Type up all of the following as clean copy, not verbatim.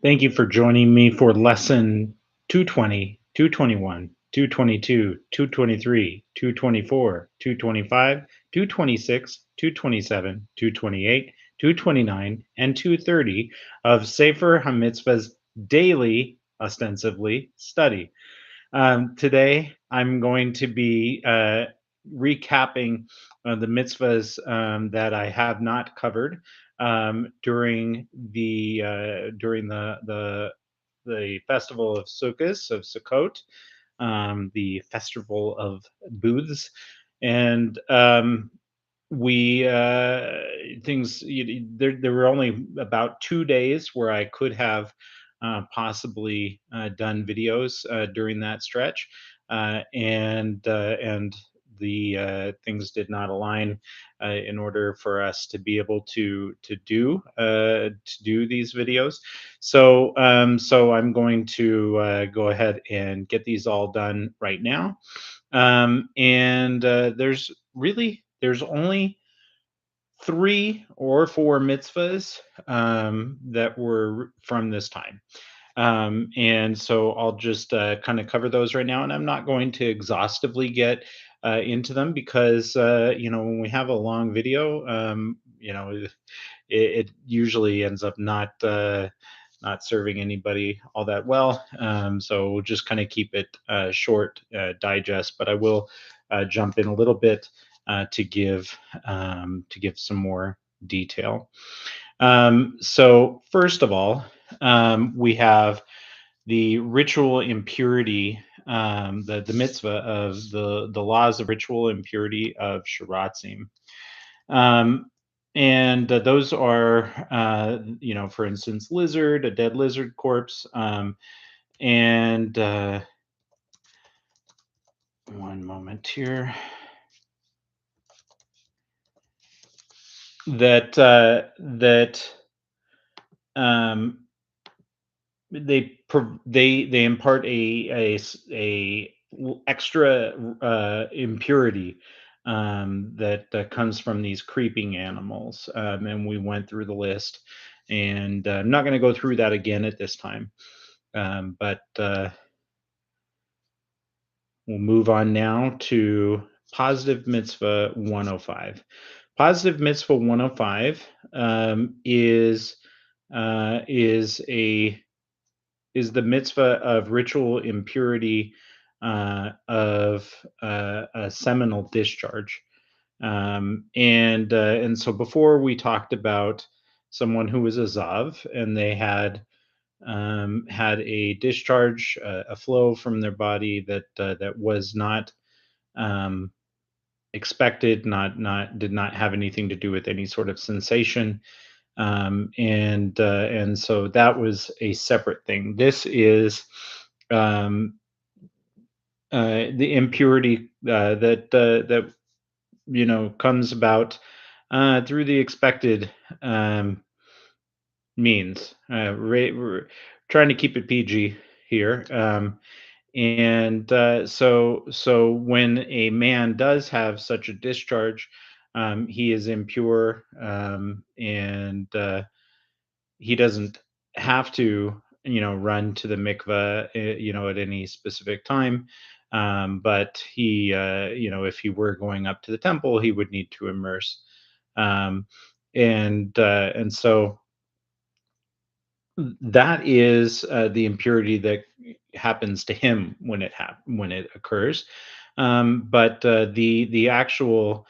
Thank you for joining me for lesson 220, 221, 222, 223, 224, 225, 226, 227, 228, 229, and 230 of Sefer HaMitzvahs daily, ostensibly, study. Today, I'm going to be recapping the mitzvahs that I have not covered during the festival of Sukkot, the festival of booths, and we things there were only about 2 days where I could have possibly done videos during that stretch, and the things did not align in order for us to be able to do these videos. So I'm going to go ahead and get these all done right now. And there's only 3 or 4 mitzvahs that were from this time. And so I'll just kind of cover those right now. And I'm not going to exhaustively get into them because, when we have a long video, it usually ends up not serving anybody all that well. So we'll just kind of keep it short, digest. But I will jump in a little bit to give some more detail. So first of all, we have the ritual impurity, the mitzvah of the laws of ritual impurity of sheratzim. Um, and those are, for instance, a dead lizard corpse, and one moment here. That um, they impart extra impurity that comes from these creeping animals, and we went through the list, and I'm not going to go through that again at this time, but we'll move on now to positive mitzvah 105. Positive mitzvah 105 is the mitzvah of ritual impurity of a seminal discharge. And so before we talked about someone who was a zav and they had a discharge, a flow from their body that was not um, expected, not did not have anything to do with any sort of sensation, and so that was a separate thing. This is um, the impurity that comes about through the expected means. We're trying to keep it PG here, and so when a man does have such a discharge, he is impure, and he doesn't have to run to the mikveh at any specific time, but he if he were going up to the temple, he would need to immerse, um, and so that is the impurity that happens to him when it occurs. But the actual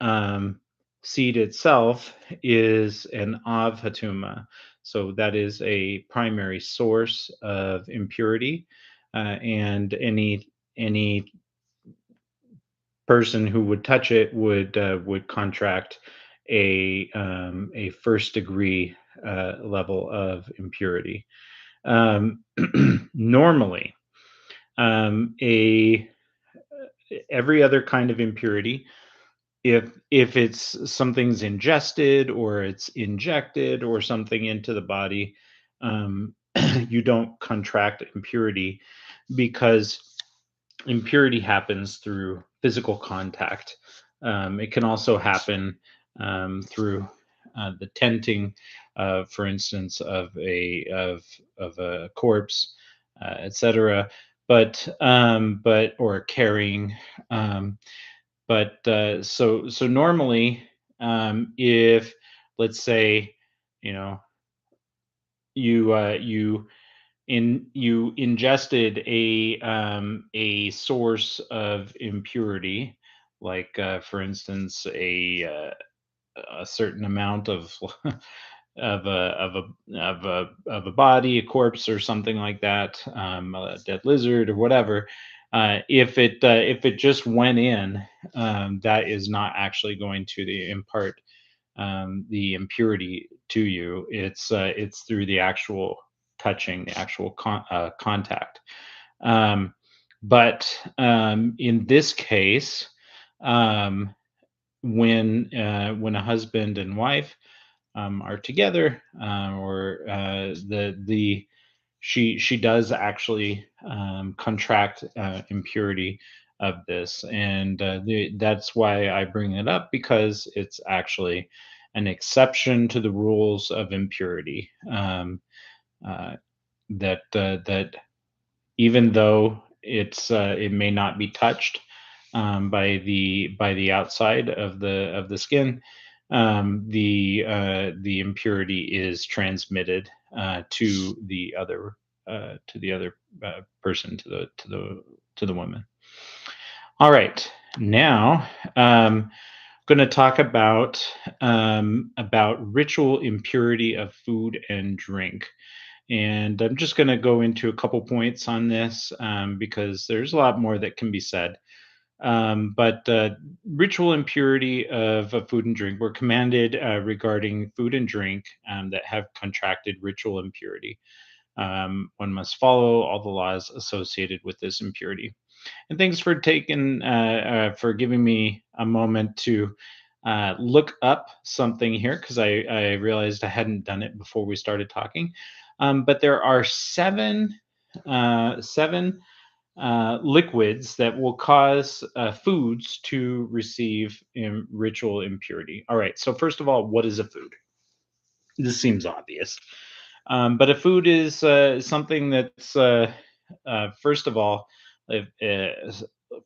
um, seed itself is an av hatuma, so that is a primary source of impurity, and any person who would touch it would contract a first degree level of impurity. Normally, a every other kind of impurity, if it's something's ingested or it's injected or something into the body, you don't contract impurity because impurity happens through physical contact. It can also happen through the tenting for instance, of a corpse, etc. But or carrying. Um, so normally, if let's say, you know, you ingested a source of impurity, like for instance a certain amount of of a body, a corpse, or something like that, a dead lizard or whatever. If it just went in, that is not actually going to impart the impurity to you. It's through the actual touching, the actual contact. Um, but in this case, um, when a husband and wife are together, or the she does actually contract impurity of this, and that's why I bring it up, because it's actually an exception to the rules of impurity. Uh, that even though it may not be touched by the outside of the skin, the impurity is transmitted to the other person, to the woman. All right, now going to talk about ritual impurity of food and drink. And I'm just going to go into a couple points on this, because there's a lot more that can be said. But ritual impurity of food and drink, we're commanded regarding food and drink that have contracted ritual impurity. One must follow all the laws associated with this impurity. And thanks for for giving me a moment to look up something here, because I realized I hadn't done it before we started talking. But there are seven liquids that will cause foods to receive ritual impurity. All right. So first of all, what is a food? This seems obvious, but a food is something that's first of all,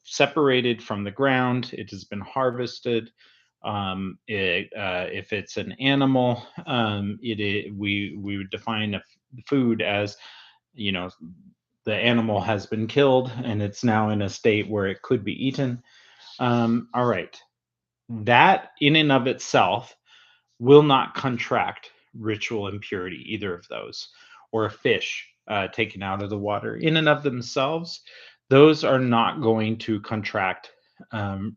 separated from the ground. It has been harvested. If it's an animal, we would define food as, you know, the animal has been killed and it's now in a state where it could be eaten. All right, that in and of itself will not contract ritual impurity, either of those, or a fish taken out of the water. In and of themselves, those are not going to contract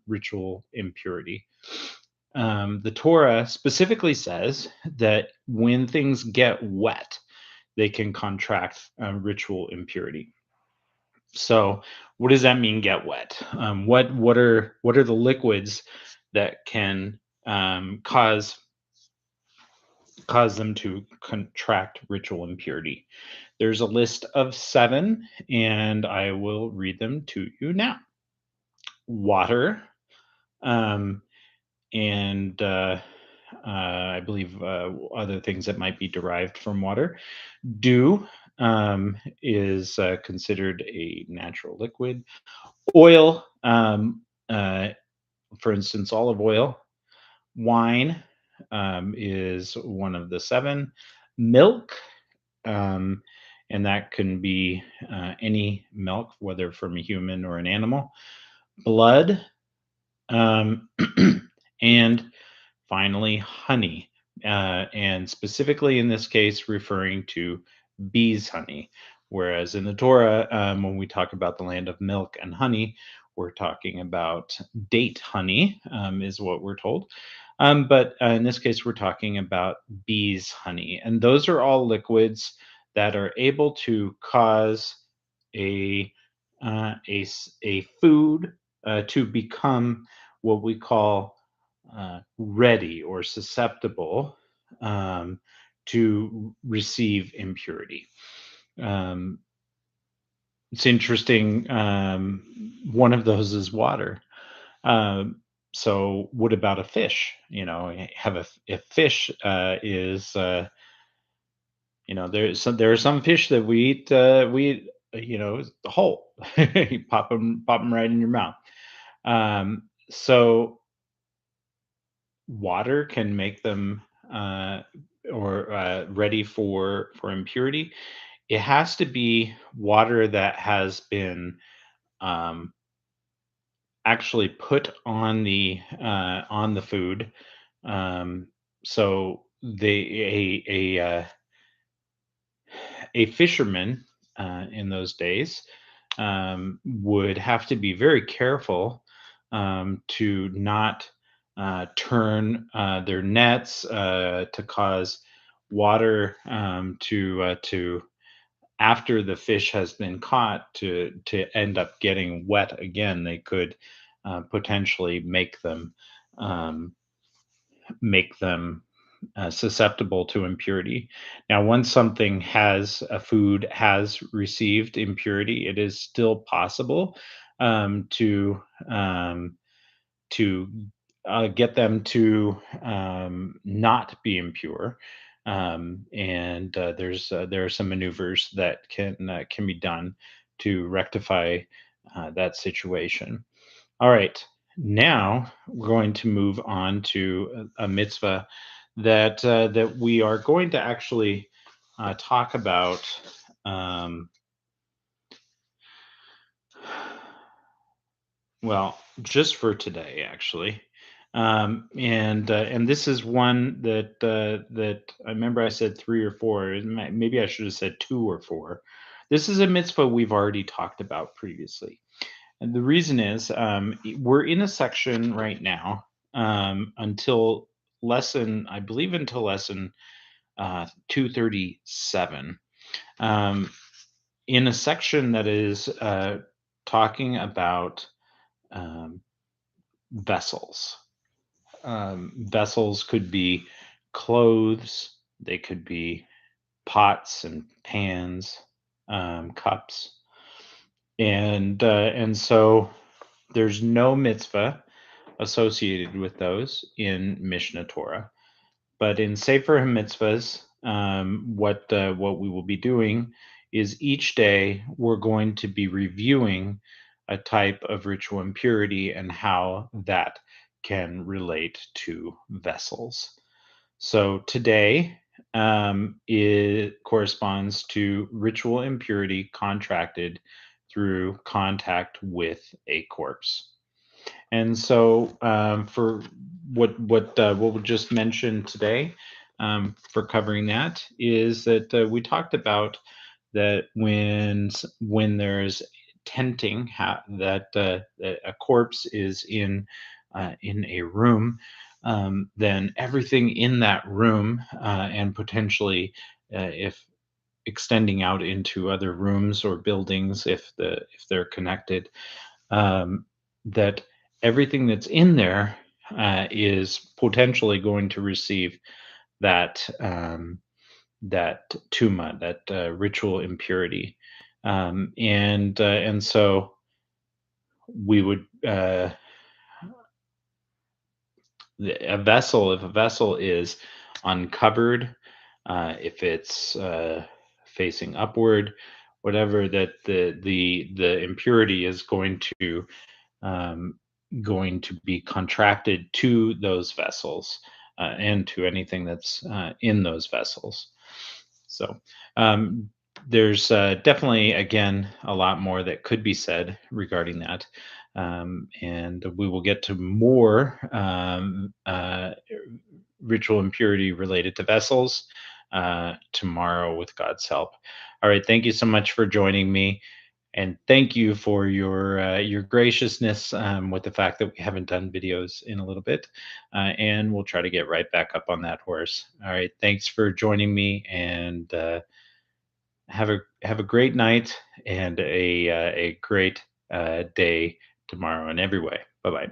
ritual impurity. The Torah specifically says that when things get wet, they can contract ritual impurity. So, what does that mean? Get wet? What are the liquids that can cause them to contract ritual impurity? There's a list of seven, and I will read them to you now. Water, um, and I believe other things that might be derived from water. Dew is considered a natural liquid. Oil, for instance, olive oil. Wine is one of the seven. Milk, um, and that can be any milk, whether from a human or an animal. Blood, um, and finally, honey, and specifically in this case, referring to bees' honey. Whereas in the Torah, when we talk about the land of milk and honey, we're talking about date honey, is what we're told. But in this case, we're talking about bees' honey. And those are all liquids that are able to cause a, a food to become what we call ready or susceptible to receive impurity. Um, it's interesting. One of those is water. Um, so, what about a fish? You know, have a if fish is there are some fish that we eat whole. You pop them right in your mouth. So water can make them uh, or ready for impurity. It has to be water that has been um, actually put on the food. Um, so a fisherman in those days would have to be very careful to not turn their nets to cause water to after the fish has been caught to end up getting wet again. They could potentially um, make them susceptible to impurity. Now, once a food has received impurity, it is still possible um, to um, to get them to not be impure. And there are some maneuvers that can be done to rectify that situation. All right. Now we're going to move on to a mitzvah that we are going to actually talk about. Um, well, just for today, actually, and this is one that I remember I said three or four. Maybe I should have said two or four. This is a mitzvah we've already talked about previously. And the reason is we're in a section right now until I believe until lesson 237, um, in a section that is talking about um, vessels. Vessels could be clothes, they could be pots and pans, cups. And so there's no mitzvah associated with those in Mishnah Torah. But in Sefer HaMitzvos, what we will be doing is each day we're going to be reviewing a type of ritual impurity and how that can relate to vessels. So today it corresponds to ritual impurity contracted through contact with a corpse. And so, for what we just mentioned today, for covering that, is that we talked about that when there's tenting, that a corpse is in a room, then everything in that room, and potentially if extending out into other rooms or buildings, if they're connected, um, that everything that's in there is potentially going to receive that tuma, that ritual impurity, and so we would if a vessel is uncovered, if it's facing upward, whatever, that the impurity is um, going to be contracted to those vessels and to anything that's in those vessels. So um, there's definitely, again, a lot more that could be said regarding that. And we will get to more ritual impurity related to vessels tomorrow with God's help. All right. Thank you so much for joining me. And thank you for your graciousness with the fact that we haven't done videos in a little bit, and we'll try to get right back up on that horse. All right, thanks for joining me, and have a great night and a great day tomorrow in every way. Bye bye.